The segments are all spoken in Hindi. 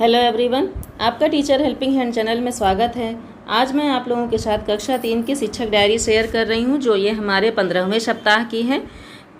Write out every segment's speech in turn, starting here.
हेलो एवरीवन, आपका टीचर हेल्पिंग हैंड चैनल में स्वागत है। आज मैं आप लोगों के साथ कक्षा 3 की शिक्षक डायरी शेयर कर रही हूं, जो ये हमारे 15वें सप्ताह की है।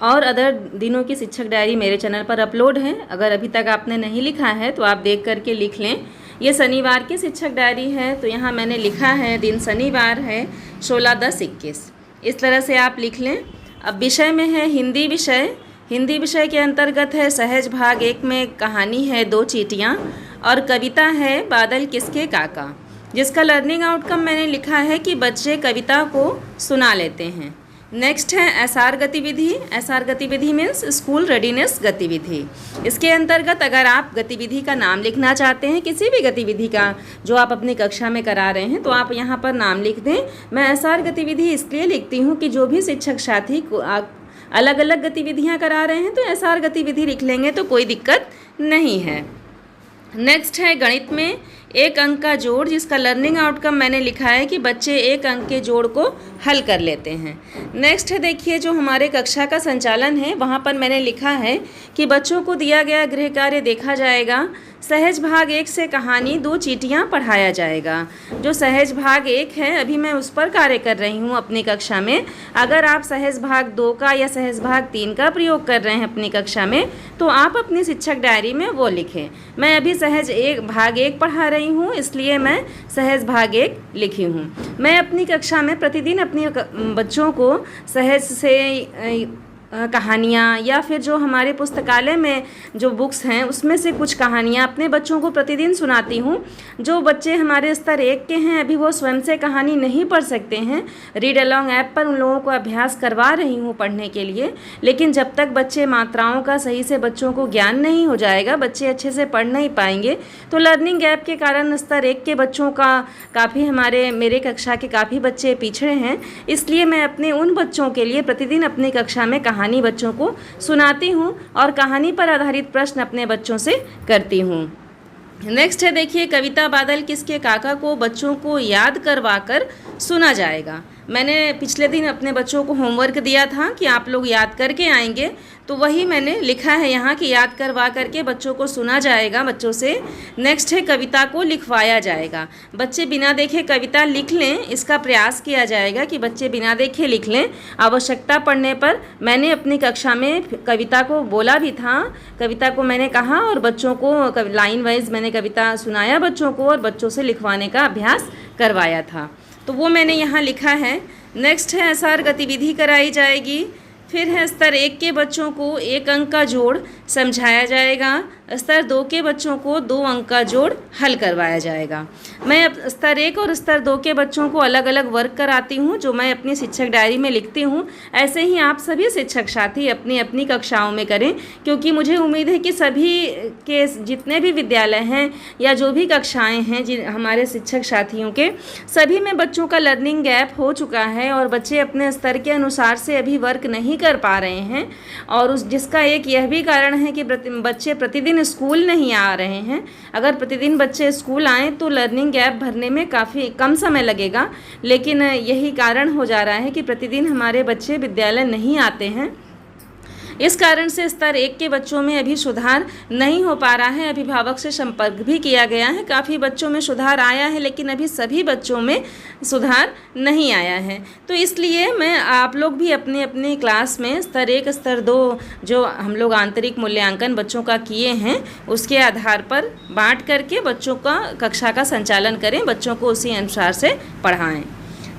और अदर दिनों की शिक्षक डायरी मेरे चैनल पर अपलोड है। अगर अभी तक आपने नहीं लिखा है तो आप देख करके लिख लें। ये शनिवार की शिक्षक डायरी है, तो यहाँ मैंने लिखा है दिन शनिवार है 16/10/21। इस तरह से आप लिख लें। अब विषय में है हिंदी विषय। हिंदी विषय के अंतर्गत है सहज भाग 1 में कहानी है 2 चींटियाँ और कविता है बादल किसके काका, जिसका लर्निंग आउटकम मैंने लिखा है कि बच्चे कविता को सुना लेते हैं। नेक्स्ट है एसआर गतिविधि। एसआर गतिविधि मीन्स स्कूल रेडीनेस गतिविधि। इसके अंतर्गत अगर आप गतिविधि का नाम लिखना चाहते हैं, किसी भी गतिविधि का जो आप अपनी कक्षा में करा रहे हैं, तो आप यहाँ पर नाम लिख दें। मैं एसआर गतिविधि इसलिए लिखती हूँ कि जो भी शिक्षक साथी को अलग अलग गतिविधियाँ करा रहे हैं तो एसआर गतिविधि लिख लेंगे तो कोई दिक्कत नहीं है। नेक्स्ट है गणित में 1 अंक का जोड़, जिसका लर्निंग आउटकम मैंने लिखा है कि बच्चे 1 अंक के जोड़ को हल कर लेते हैं। नेक्स्ट है देखिए, जो हमारे कक्षा का संचालन है वहाँ पर मैंने लिखा है कि बच्चों को दिया गया गृह कार्य देखा जाएगा। सहज भाग 1 से कहानी 2 चींटियाँ पढ़ाया जाएगा। जो सहज भाग 1 है अभी मैं उस पर कार्य कर रही हूँ अपनी कक्षा में। अगर आप सहज भाग 2 का या सहज भाग 3 का प्रयोग कर रहे हैं अपनी कक्षा में तो आप अपनी शिक्षक डायरी में वो लिखें। मैं अभी सहज भाग 1 पढ़ा रही हूँ, इसलिए मैं सहज भाग 1 लिखी हूँ। मैं अपनी कक्षा में प्रतिदिन अपने बच्चों को सहज से कहानियाँ या फिर जो हमारे पुस्तकालय में जो बुक्स हैं उसमें से कुछ कहानियाँ अपने बच्चों को प्रतिदिन सुनाती हूँ। जो बच्चे हमारे स्तर 1 के हैं अभी वो स्वयं से कहानी नहीं पढ़ सकते हैं, रीड अलॉन्ग ऐप पर उन लोगों को अभ्यास करवा रही हूँ पढ़ने के लिए। लेकिन जब तक बच्चे मात्राओं का सही से बच्चों को ज्ञान नहीं हो जाएगा, बच्चे अच्छे से पढ़ नहीं पाएंगे। तो लर्निंग ऐप के कारण स्तर 1 के बच्चों का काफ़ी मेरे कक्षा के काफ़ी बच्चे पिछड़े हैं। इसलिए मैं अपने उन बच्चों के लिए प्रतिदिन अपनी कक्षा में कहानी बच्चों को सुनाती हूँ और कहानी पर आधारित प्रश्न अपने बच्चों से करती हूँ। नेक्स्ट है देखिए, कविता बादल किसके काका को बच्चों को याद करवाकर सुना जाएगा। मैंने पिछले दिन अपने बच्चों को होमवर्क दिया था कि आप लोग याद करके आएंगे, तो वही मैंने लिखा है यहाँ कि याद करवा करके बच्चों को सुना जाएगा बच्चों से। नेक्स्ट है कविता को लिखवाया जाएगा। बच्चे बिना देखे कविता लिख लें, इसका प्रयास किया जाएगा कि बच्चे बिना देखे लिख लें। आवश्यकता पड़ने पर मैंने अपनी कक्षा में कविता को बोला भी था, कविता को मैंने कहा और बच्चों को लाइन वाइज मैंने कविता सुनाया बच्चों को और बच्चों से लिखवाने का अभ्यास करवाया था, तो वो मैंने यहाँ लिखा है। नेक्स्ट है एसआर गतिविधि कराई जाएगी। फिर है स्तर 1 के बच्चों को 1 अंक का जोड़ समझाया जाएगा। स्तर 2 के बच्चों को 2 अंक का जोड़ हल करवाया जाएगा। मैं अब स्तर 1 और स्तर 2 के बच्चों को अलग अलग वर्क कराती हूँ, जो मैं अपनी शिक्षक डायरी में लिखती हूँ। ऐसे ही आप सभी शिक्षक साथी अपनी अपनी कक्षाओं में करें, क्योंकि मुझे उम्मीद है कि सभी के जितने भी विद्यालय हैं या जो भी कक्षाएँ हैं हमारे शिक्षक साथियों के, सभी में बच्चों का लर्निंग गैप हो चुका है और बच्चे अपने स्तर के अनुसार से अभी वर्क नहीं कर पा रहे हैं। और जिसका एक यह भी कारण है कि बच्चे प्रतिदिन स्कूल नहीं आ रहे हैं। अगर प्रतिदिन बच्चे स्कूल आएँ तो लर्निंग गैप भरने में काफ़ी कम समय लगेगा, लेकिन यही कारण हो जा रहा है कि प्रतिदिन हमारे बच्चे विद्यालय नहीं आते हैं। इस कारण से स्तर 1 के बच्चों में अभी सुधार नहीं हो पा रहा है। अभिभावक से संपर्क भी किया गया है, काफ़ी बच्चों में सुधार आया है, लेकिन अभी सभी बच्चों में सुधार नहीं आया है। तो इसलिए मैं आप लोग भी अपने अपने क्लास में स्तर 1 स्तर 2 जो हम लोग आंतरिक मूल्यांकन बच्चों का किए हैं उसके आधार पर बांट करके बच्चों का कक्षा का संचालन करें, बच्चों को उसी अनुसार से पढ़ाएँ।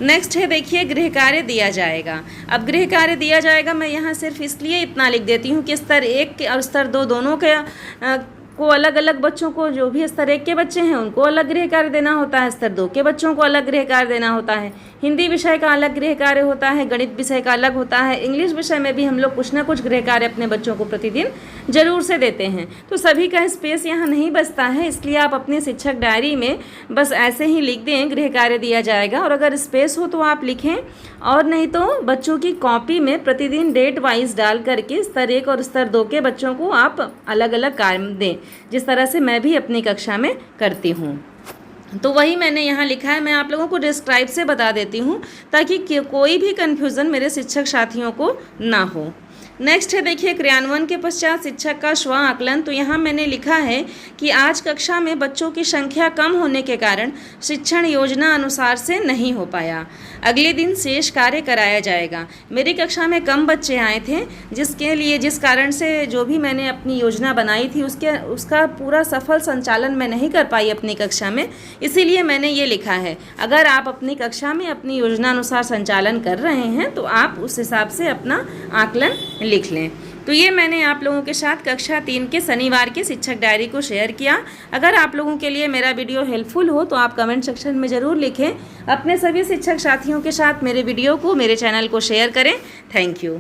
नेक्स्ट है देखिए, गृह कार्य दिया जाएगा। अब गृह कार्य दिया जाएगा, मैं यहाँ सिर्फ इसलिए इतना लिख देती हूँ कि स्तर 1 और स्तर 2 दोनों के को अलग अलग बच्चों को, जो भी स्तर 1 के बच्चे हैं उनको अलग गृह कार्य देना होता है, स्तर 2 के बच्चों को अलग गृह कार्य देना होता है। हिंदी विषय का अलग गृह कार्य होता है, गणित विषय का अलग होता है, इंग्लिश विषय में भी हम लोग कुछ ना कुछ गृह कार्य अपने बच्चों को प्रतिदिन ज़रूर से देते हैं। तो सभी का स्पेस यहाँ नहीं बचता है, इसलिए आप अपनी शिक्षक डायरी में बस ऐसे ही लिख दें गृह कार्य दिया जाएगा, और अगर स्पेस हो तो आप लिखें, और नहीं तो बच्चों की कॉपी में प्रतिदिन डेट वाइज डाल करके स्तर 1 और स्तर 2 के बच्चों को आप अलग अलग कार्य दें, जिस तरह से मैं भी अपनी कक्षा में करती हूँ। तो वही मैंने यहाँ लिखा है। मैं आप लोगों को डिस्क्राइब से बता देती हूँ ताकि कोई भी कन्फ्यूज़न मेरे शिक्षक साथियों को ना हो। नेक्स्ट है देखिए क्रियान्वयन के पश्चात शिक्षक का स्व आकलन। तो यहाँ मैंने लिखा है कि आज कक्षा में बच्चों की संख्या कम होने के कारण शिक्षण योजना अनुसार से नहीं हो पाया। अगले दिन शेष कार्य कराया जाएगा। मेरी कक्षा में कम बच्चे आए थे जिस कारण से जो भी मैंने अपनी योजना बनाई थी उसका पूरा सफल संचालन मैं नहीं कर पाई अपनी कक्षा में, इसीलिए मैंने ये लिखा है। अगर आप अपनी कक्षा में अपनी योजना अनुसार संचालन कर रहे हैं तो आप उस हिसाब से अपना आकलन लिख लें। तो ये मैंने आप लोगों के साथ कक्षा 3 के शनिवार के शिक्षक डायरी को शेयर किया। अगर आप लोगों के लिए मेरा वीडियो हेल्पफुल हो तो आप कमेंट सेक्शन में ज़रूर लिखें। अपने सभी शिक्षक साथियों के साथ मेरे वीडियो को, मेरे चैनल को शेयर करें। Thank you.